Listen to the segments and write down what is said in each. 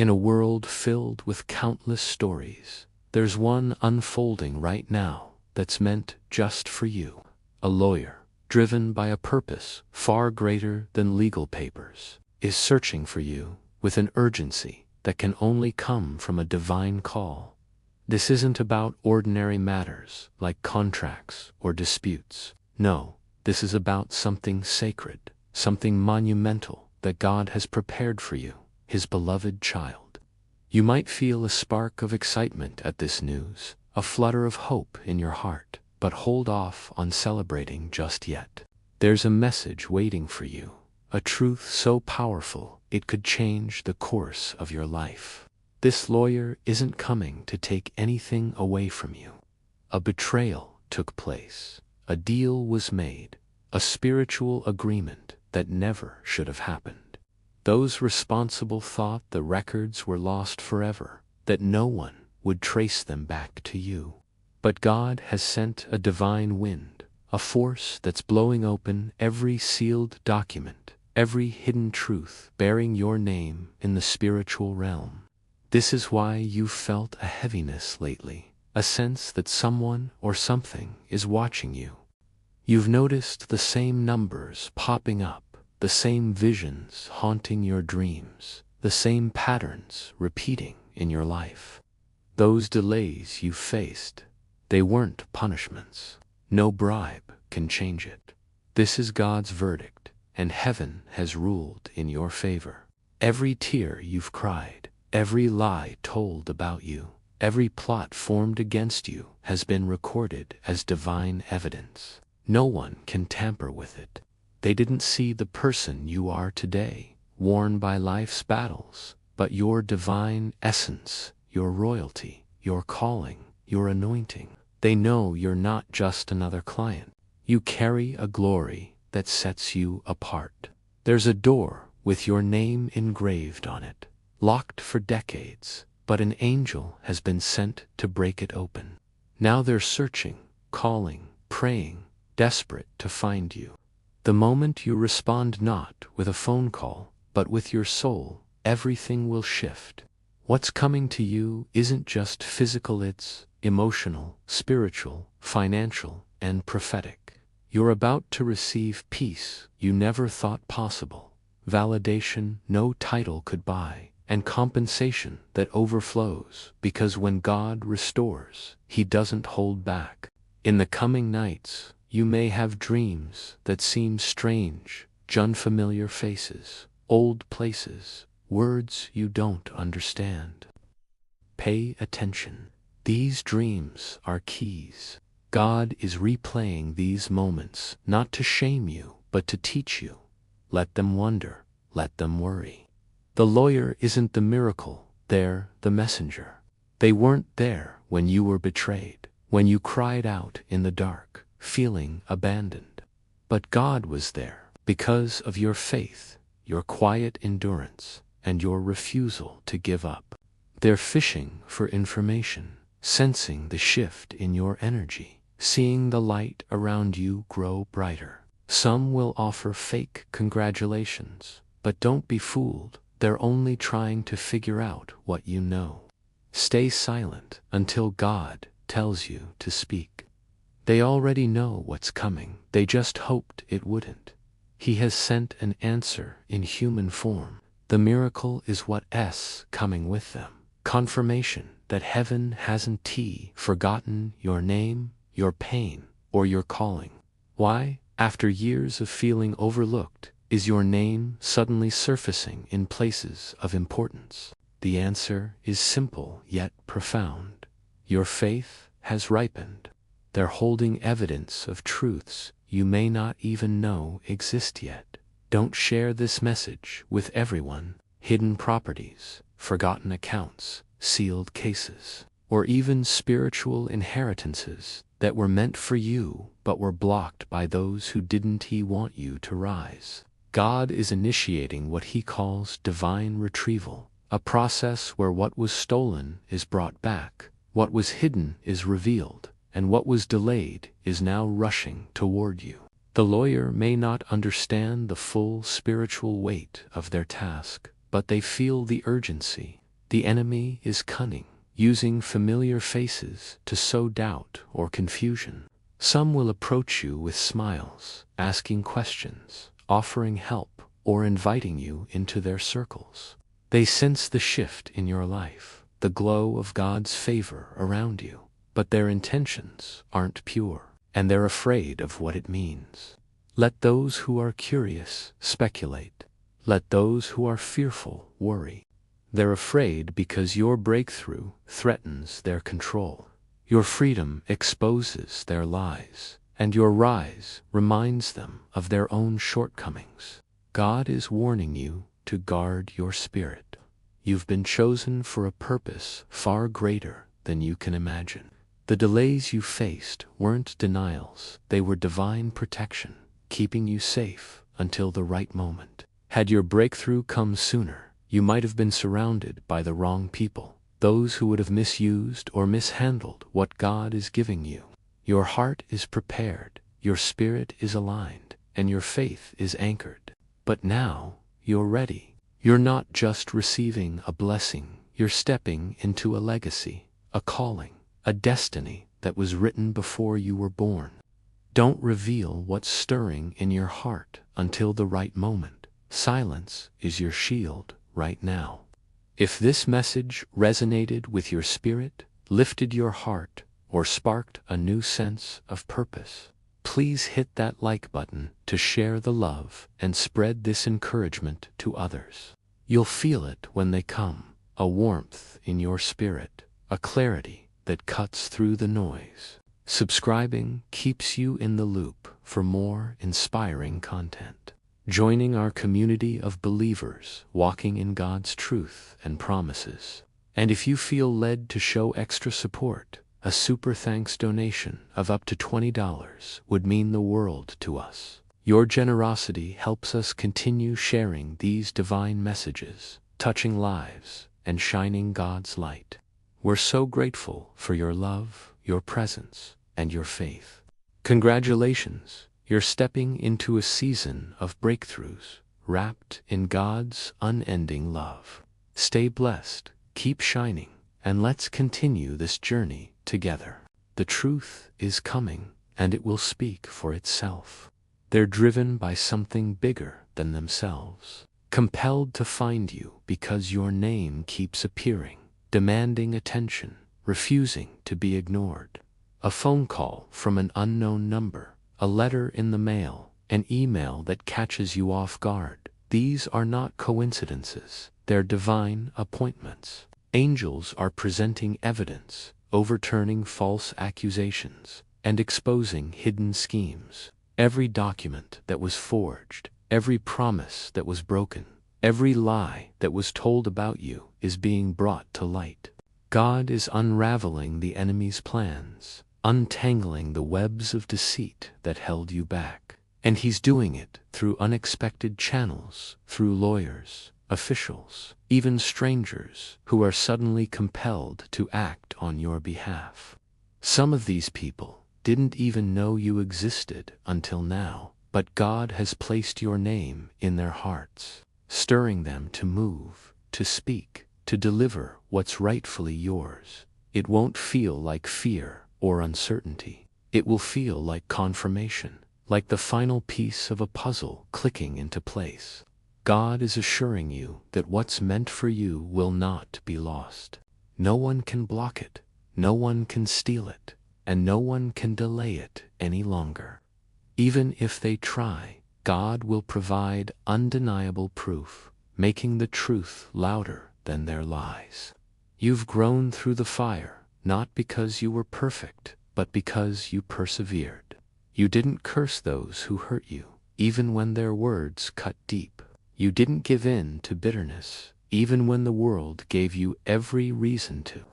In a world filled with countless stories, there's one unfolding right now that's meant just for you. A lawyer, driven by a purpose far greater than legal papers, is searching for you with an urgency that can only come from a divine call. This isn't about ordinary matters like contracts or disputes. No, this is about something sacred, something monumental that God has prepared for you, His beloved child. You might feel a spark of excitement at this news, a flutter of hope in your heart, but hold off on celebrating just yet. There's a message waiting for you, a truth so powerful it could change the course of your life. This lawyer isn't coming to take anything away from you. A betrayal took place, a deal was made, a spiritual agreement that never should have happened. Those responsible thought the records were lost forever, that no one would trace them back to you. But God has sent a divine wind, a force that's blowing open every sealed document, every hidden truth bearing your name in the spiritual realm. This is why you've felt a heaviness lately, a sense that someone or something is watching you. You've noticed the same numbers popping up, the same visions haunting your dreams, the same patterns repeating in your life. Those delays you faced, they weren't punishments. No bribe can change it. This is God's verdict, and heaven has ruled in your favor. Every tear you've cried, every lie told about you, every plot formed against you has been recorded as divine evidence. No one can tamper with it. They didn't see the person you are today, worn by life's battles, but your divine essence, your royalty, your calling, your anointing. They know you're not just another client. You carry a glory that sets you apart. There's a door with your name engraved on it, locked for decades, but an angel has been sent to break it open. Now they're searching, calling, praying, desperate to find you. The moment you respond not with a phone call, but with your soul, everything will shift. What's coming to you isn't just physical, it's emotional, spiritual, financial, and prophetic. You're about to receive peace you never thought possible, validation no title could buy, and compensation that overflows, because when God restores, He doesn't hold back. In the coming nights, you may have dreams that seem strange, unfamiliar faces, old places, words you don't understand. Pay attention. These dreams are keys. God is replaying these moments not to shame you, but to teach you. Let them wonder, let them worry. The lawyer isn't the miracle, they're the messenger. They weren't there when you were betrayed, when you cried out in the dark, feeling abandoned. But God was there because of your faith, your quiet endurance, and your refusal to give up. They're fishing for information, sensing the shift in your energy, seeing the light around you grow brighter. Some will offer fake congratulations, but don't be fooled. They're only trying to figure out what you know. Stay silent until God tells you to speak. They already know what's coming, they just hoped it wouldn't. He has sent an answer in human form. The miracle is what's coming with them. Confirmation that heaven hasn't forgotten your name, your pain, or your calling. Why, after years of feeling overlooked, is your name suddenly surfacing in places of importance? The answer is simple yet profound. Your faith has ripened. They're holding evidence of truths you may not even know exist yet. Don't share this message with everyone. Hidden properties, forgotten accounts, sealed cases, or even spiritual inheritances that were meant for you but were blocked by those who didn't want you to rise. God is initiating what He calls divine retrieval, a process where what was stolen is brought back, what was hidden is revealed, and what was delayed is now rushing toward you. The lawyer may not understand the full spiritual weight of their task, but they feel the urgency. The enemy is cunning, using familiar faces to sow doubt or confusion. Some will approach you with smiles, asking questions, offering help, or inviting you into their circles. They sense the shift in your life, the glow of God's favor around you, but their intentions aren't pure, and they're afraid of what it means. Let those who are curious speculate. Let those who are fearful worry. They're afraid because your breakthrough threatens their control. Your freedom exposes their lies, and your rise reminds them of their own shortcomings. God is warning you to guard your spirit. You've been chosen for a purpose far greater than you can imagine. The delays you faced weren't denials, they were divine protection, keeping you safe until the right moment. Had your breakthrough come sooner, you might have been surrounded by the wrong people, those who would have misused or mishandled what God is giving you. Your heart is prepared, your spirit is aligned, and your faith is anchored. But now, you're ready. You're not just receiving a blessing, you're stepping into a legacy, a calling, a destiny that was written before you were born. Don't reveal what's stirring in your heart until the right moment. Silence is your shield right now. If this message resonated with your spirit, lifted your heart, or sparked a new sense of purpose, please hit that like button to share the love and spread this encouragement to others. You'll feel it when they come, a warmth in your spirit, a clarity that cuts through the noise. Subscribing keeps you in the loop for more inspiring content. Joining our community of believers walking in God's truth and promises. And if you feel led to show extra support, a super thanks donation of up to $20 would mean the world to us. Your generosity helps us continue sharing these divine messages, touching lives, and shining God's light. We're so grateful for your love, your presence, and your faith. Congratulations! You're stepping into a season of breakthroughs, wrapped in God's unending love. Stay blessed, keep shining, and let's continue this journey together. The truth is coming, and it will speak for itself. They're driven by something bigger than themselves, compelled to find you because your name keeps appearing, demanding attention, refusing to be ignored. A phone call from an unknown number, a letter in the mail, an email that catches you off guard. These are not coincidences, they're divine appointments. Angels are presenting evidence, overturning false accusations, and exposing hidden schemes. Every document that was forged, every promise that was broken, every lie that was told about you is being brought to light. God is unraveling the enemy's plans, untangling the webs of deceit that held you back. And he's doing it through unexpected channels, through lawyers, officials, even strangers who are suddenly compelled to act on your behalf. Some of these people didn't even know you existed until now, but God has placed your name in their hearts, stirring them to move, to speak, to deliver what's rightfully yours. It won't feel like fear or uncertainty. It will feel like confirmation, like the final piece of a puzzle clicking into place. God is assuring you that what's meant for you will not be lost. No one can block it, no one can steal it, and no one can delay it any longer. Even if they try, God will provide undeniable proof, making the truth louder than their lies. You've grown through the fire, not because you were perfect, but because you persevered. You didn't curse those who hurt you, even when their words cut deep. You didn't give in to bitterness, even when the world gave you every reason to.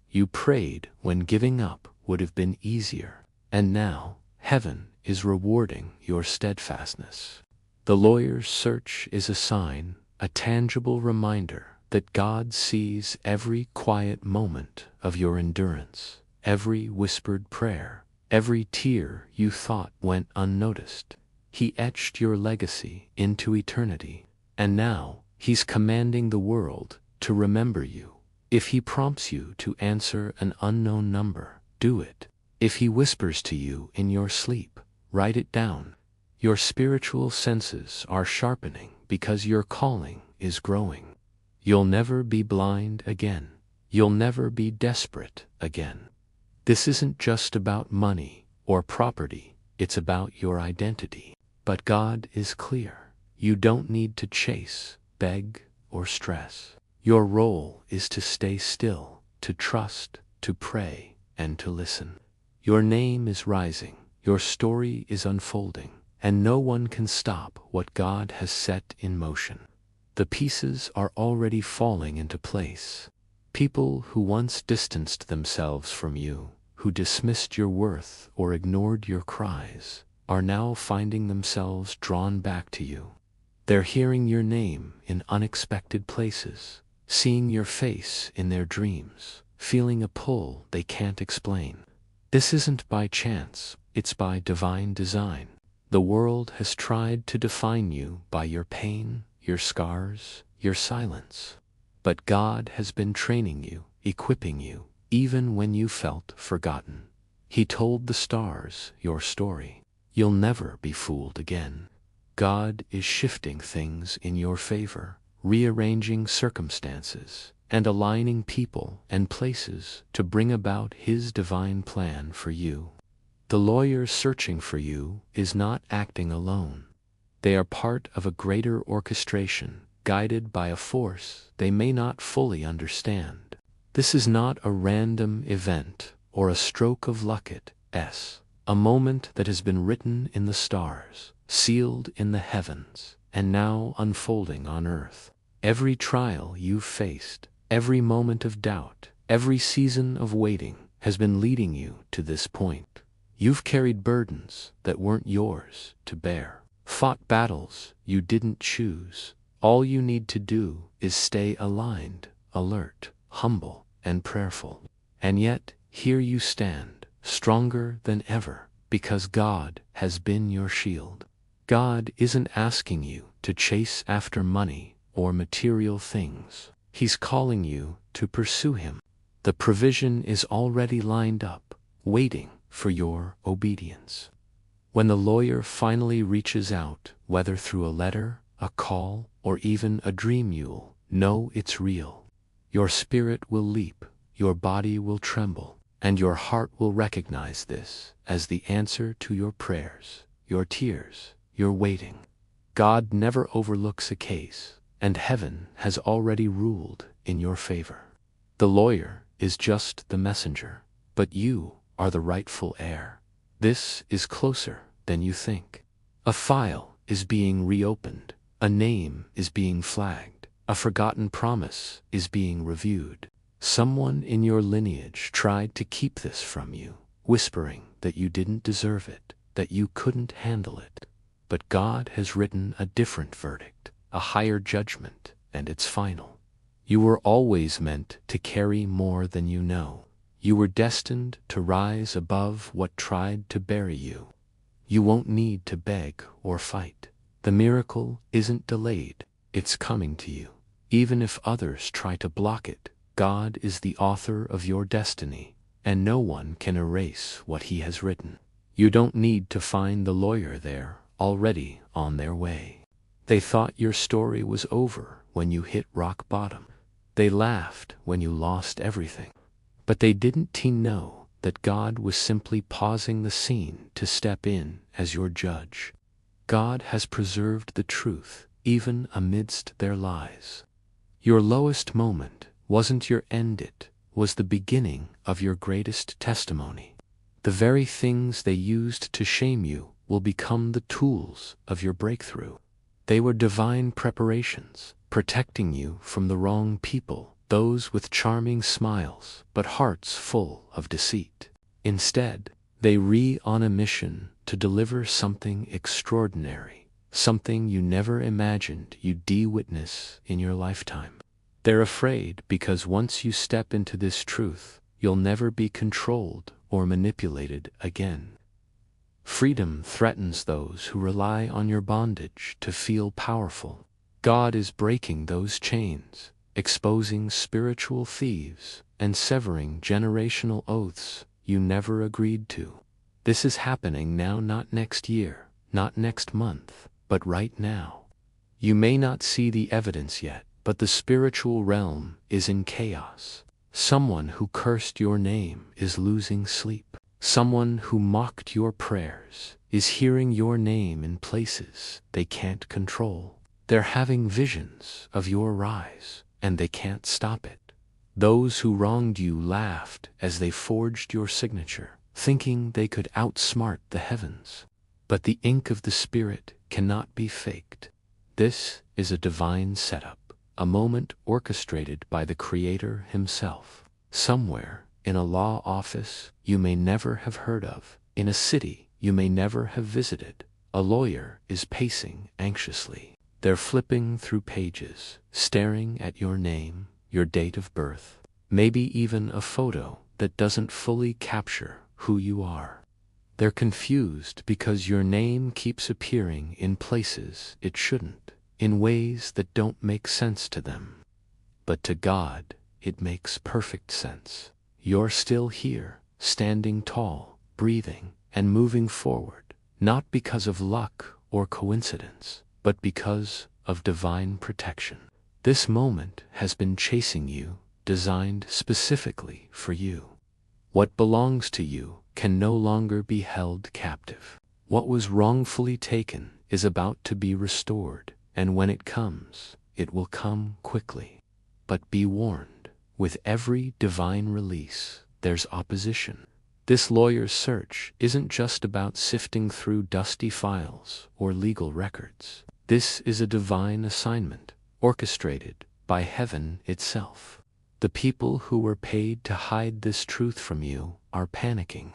You prayed when giving up would have been easier, and now heaven is rewarding your steadfastness. The lawyer's search is a sign, a tangible reminder that God sees every quiet moment of your endurance, every whispered prayer, every tear you thought went unnoticed. He etched your legacy into eternity, and now He's commanding the world to remember you, If he prompts you to answer an unknown number, do it. If he whispers to you in your sleep, write it down. Your spiritual senses are sharpening because your calling is growing. You'll never be blind again. You'll never be desperate again. This isn't just about money or property, it's about your identity. But God is clear. You don't need to chase, beg, or stress. Your role is to stay still, to trust, to pray, and to listen. Your name is rising, your story is unfolding, and no one can stop what God has set in motion. The pieces are already falling into place. People who once distanced themselves from you, who dismissed your worth or ignored your cries, are now finding themselves drawn back to you. They're hearing your name in unexpected places, seeing your face in their dreams, feeling a pull they can't explain. This isn't by chance, it's by divine design. The world has tried to define you by your pain, your scars, your silence. But God has been training you, equipping you, even when you felt forgotten. He told the stars your story. You'll never be fooled again. God is shifting things in your favor, rearranging circumstances, and aligning people and places to bring about His divine plan for you. The lawyer searching for you is not acting alone. They are part of a greater orchestration, guided by a force they may not fully understand. This is not a random event or a stroke of luck. It's a moment that has been written in the stars, sealed in the heavens, and now unfolding on earth. Every trial you've faced, every moment of doubt, every season of waiting has been leading you to this point. You've carried burdens that weren't yours to bear, fought battles you didn't choose. All you need to do is stay aligned, alert, humble, and prayerful. And yet, here you stand, stronger than ever, because God has been your shield. God isn't asking you to chase after money or material things. He's calling you to pursue Him. The provision is already lined up, waiting for your obedience. When the lawyer finally reaches out, whether through a letter, a call, or even a dream, you'll know it's real. Your spirit will leap, your body will tremble, and your heart will recognize this as the answer to your prayers, your tears, your waiting. God never overlooks a case, and heaven has already ruled in your favor. The lawyer is just the messenger, but you are the rightful heir. This is closer than you think. A file is being reopened, a name is being flagged, a forgotten promise is being reviewed. Someone in your lineage tried to keep this from you, whispering that you didn't deserve it, that you couldn't handle it. But God has written a different verdict, a higher judgment, and it's final. You were always meant to carry more than you know. You were destined to rise above what tried to bury you. You won't need to beg or fight. The miracle isn't delayed, it's coming to you. Even if others try to block it, God is the author of your destiny, and no one can erase what He has written. You don't need to find the lawyer, there, already on their way. They thought your story was over when you hit rock bottom. They laughed when you lost everything. But they didn't know that God was simply pausing the scene to step in as your judge. God has preserved the truth, even amidst their lies. Your lowest moment wasn't your end, it was the beginning of your greatest testimony. The very things they used to shame you will become the tools of your breakthrough. They were divine preparations, protecting you from the wrong people, those with charming smiles but hearts full of deceit. Instead, they were on a mission to deliver something extraordinary, something you never imagined you'd witness in your lifetime. They're afraid because once you step into this truth, you'll never be controlled or manipulated again. Freedom threatens those who rely on your bondage to feel powerful. God is breaking those chains, exposing spiritual thieves and severing generational oaths you never agreed to. This is happening now, not next year, not next month, but right now. You may not see the evidence yet, but the spiritual realm is in chaos. Someone who cursed your name is losing sleep. Someone who mocked your prayers is hearing your name in places they can't control. They're having visions of your rise, and they can't stop it. Those who wronged you laughed as they forged your signature, thinking they could outsmart the heavens. But the ink of the Spirit cannot be faked. This is a divine setup, a moment orchestrated by the Creator Himself. Somewhere, in a law office you may never have heard of, in a city you may never have visited, a lawyer is pacing anxiously. They're flipping through pages, staring at your name, your date of birth, maybe even a photo that doesn't fully capture who you are. They're confused because your name keeps appearing in places it shouldn't, in ways that don't make sense to them. But to God, it makes perfect sense. You're still here, standing tall, breathing, and moving forward, not because of luck or coincidence, but because of divine protection. This moment has been chasing you, designed specifically for you. What belongs to you can no longer be held captive. What was wrongfully taken is about to be restored, and when it comes, it will come quickly. But be warned, with every divine release, there's opposition. This lawyer's search isn't just about sifting through dusty files or legal records. This is a divine assignment, orchestrated by heaven itself. The people who were paid to hide this truth from you are panicking.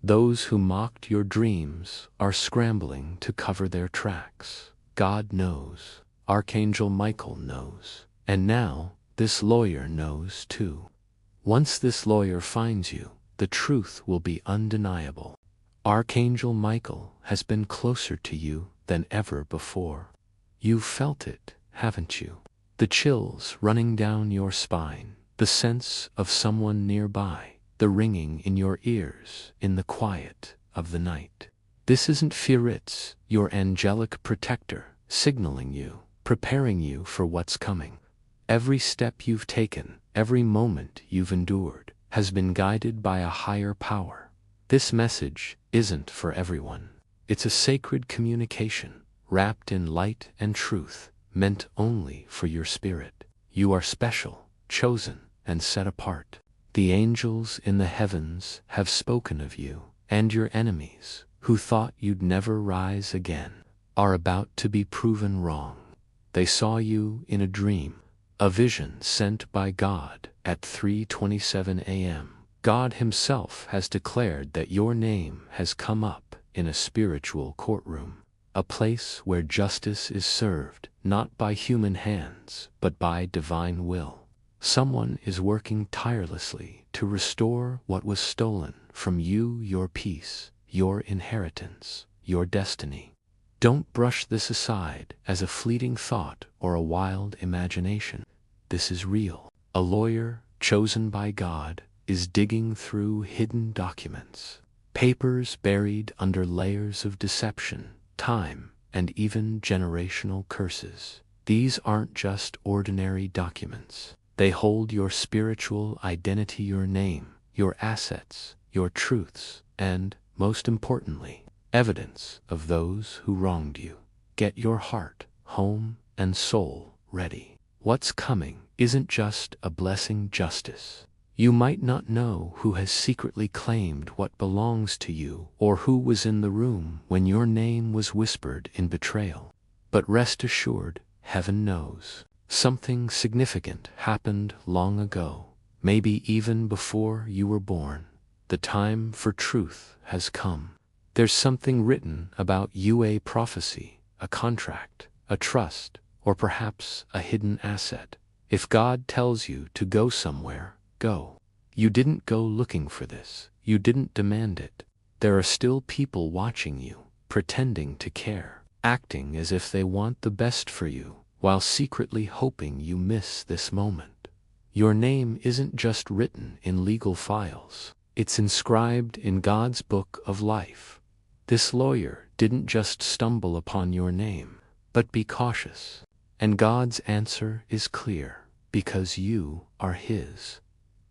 Those who mocked your dreams are scrambling to cover their tracks. God knows. Archangel Michael knows. And now, this lawyer knows too. Once this lawyer finds you, the truth will be undeniable. Archangel Michael has been closer to you than ever before. You've felt it, haven't you? The chills running down your spine, the sense of someone nearby, the ringing in your ears in the quiet of the night. This isn't fear, it's your angelic protector signaling you, preparing you for what's coming. Every step you've taken, every moment you've endured, has been guided by a higher power. This message isn't for everyone. It's a sacred communication, wrapped in light and truth, meant only for your spirit. You are special, chosen, and set apart. The angels in the heavens have spoken of you, and your enemies, who thought you'd never rise again, are about to be proven wrong. They saw you in a dream, a vision sent by God at 3:27 a.m. God Himself has declared that your name has come up in a spiritual courtroom, a place where justice is served not by human hands, but by divine will. Someone is working tirelessly to restore what was stolen from you, your peace, your inheritance, your destiny. Don't brush this aside as a fleeting thought or a wild imagination. This is real. A lawyer, chosen by God, is digging through hidden documents, papers buried under layers of deception, time, and even generational curses. These aren't just ordinary documents. They hold your spiritual identity, your name, your assets, your truths, and, most importantly, evidence of those who wronged you. Get your heart, home, and soul ready. What's coming isn't just a blessing justice. You might not know who has secretly claimed what belongs to you or who was in the room when your name was whispered in betrayal. But rest assured, heaven knows. Something significant happened long ago, maybe even before you were born. The time for truth has come. There's something written about you, a prophecy, a contract, a trust, or perhaps a hidden asset. If God tells you to go somewhere, go. You didn't go looking for this. You didn't demand it. There are still people watching you, pretending to care, acting as if they want the best for you, while secretly hoping you miss this moment. Your name isn't just written in legal files. It's inscribed in God's book of life. This lawyer didn't just stumble upon your name, but be cautious. And God's answer is clear, because you are His.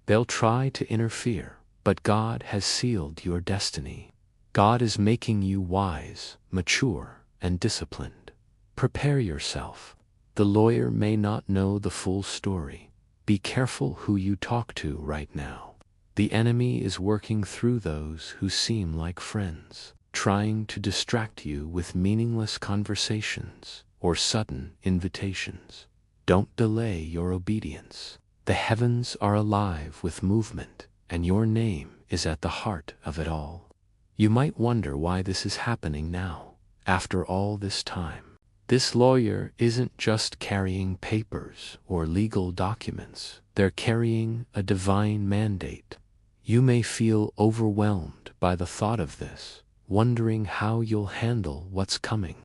They'll try to interfere, but God has sealed your destiny. God is making you wise, mature, and disciplined. Prepare yourself. The lawyer may not know the full story. Be careful who you talk to right now. The enemy is working through those who seem like friends, trying to distract you with meaningless conversations or sudden invitations. Don't delay your obedience. The heavens are alive with movement, and your name is at the heart of it all. You might wonder why this is happening now, after all this time. This lawyer isn't just carrying papers or legal documents. They're carrying a divine mandate. You may feel overwhelmed by the thought of this, wondering how you'll handle what's coming.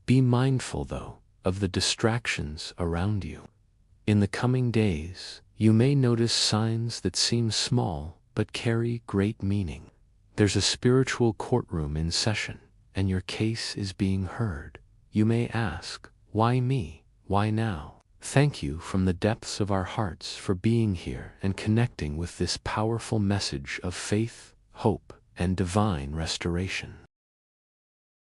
Be mindful, though, of the distractions around you. In the coming days, you may notice signs that seem small but carry great meaning. There's a spiritual courtroom in session, and your case is being heard. You may ask, why me? Why now? Thank you from the depths of our hearts for being here and connecting with this powerful message of faith, hope, and divine restoration.